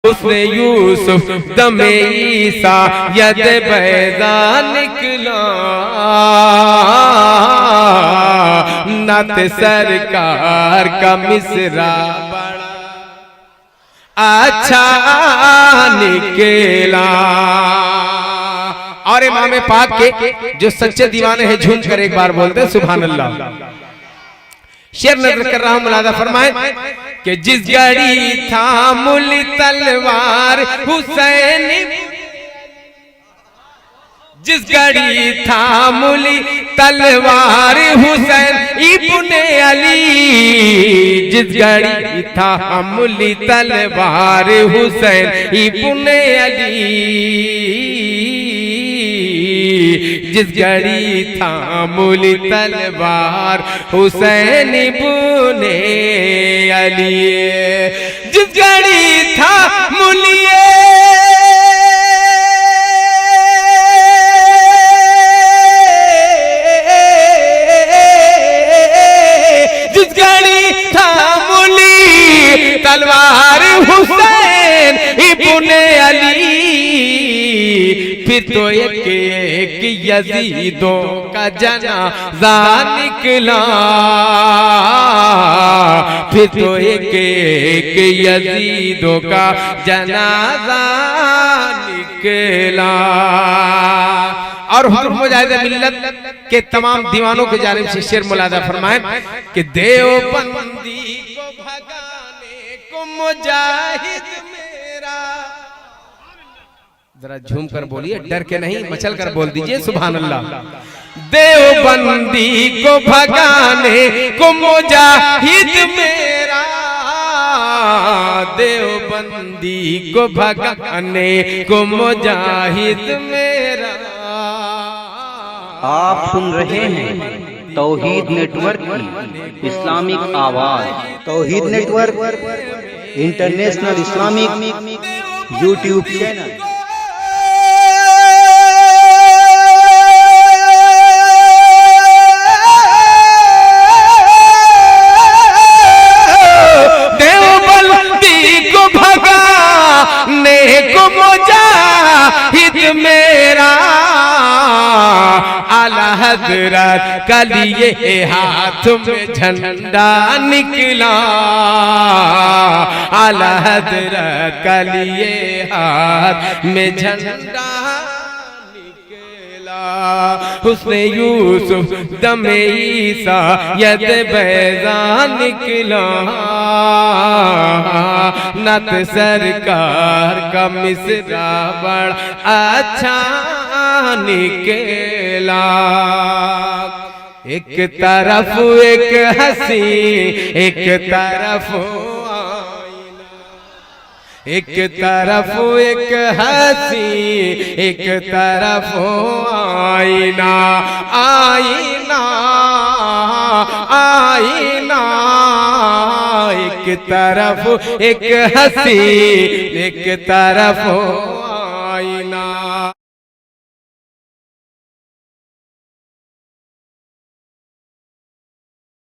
उसने यूसुफ दमे ईसा यद बैदा निकला, नत सरकार का मिसरा बड़ा अच्छा निकला। और इमाम पाक के जो सच्चे दीवाने हैं झूम कर एक बार बोलते हैं सुभान अल्लाह। शेर नजर कर रहा हूं, मुलादा फरमाए कि जिस घड़ी था मुली तलवार हुसैन, जिस घड़ी था मुली तलवार हुसैन इब्ने अली, जिस घड़ी था मुली तलवार हुसैन इब्ने अली, जिस घड़ी था मुली तलवार हुसैन इब्ने अली, जिस घड़ी था मुली तलवार हुसैन इब्ने अली, फिर तो एक यजीदों का जनाजा निकला, फिर तो एक यजीदों का जनाजा निकला। और हुजूर मुजाहिद मिल्लत के तमाम दीवानों के जानिब से शेर मुलादा फरमाए कि देवबंदी को भगाने को मुजाहिद मेरा, जरा झूम कर बोलिए, डर के नहीं मचल कर बोल दीजिए सुभान अल्लाह। देवबंदी को भगाने को मुजाहिद मेरा, देवबंदी को भगाने को मुजाहिद मेरा। आप सुन रहे हैं तौहीद नेटवर्क की इस्लामिक आवाज। Tauheed network international Islamic YouTube channel. Deobandi को भगाने को मुजाहिद मेरा, आला हजरत का लिए हाथ में झंडा निकला, आला हजरत का लिए हाथ में झंडा निकला। उसने यूसुफ दमे ईसा यद बैदा निकला, नत सरकार का मिसरा बड़ा अच्छा निकला। एक तरफ एक हंसी एक तरफ आईना, एक तरफ एक हंसी एक तरफ आईना, आईना आईना, एक तरफ एक हंसी एक तरफ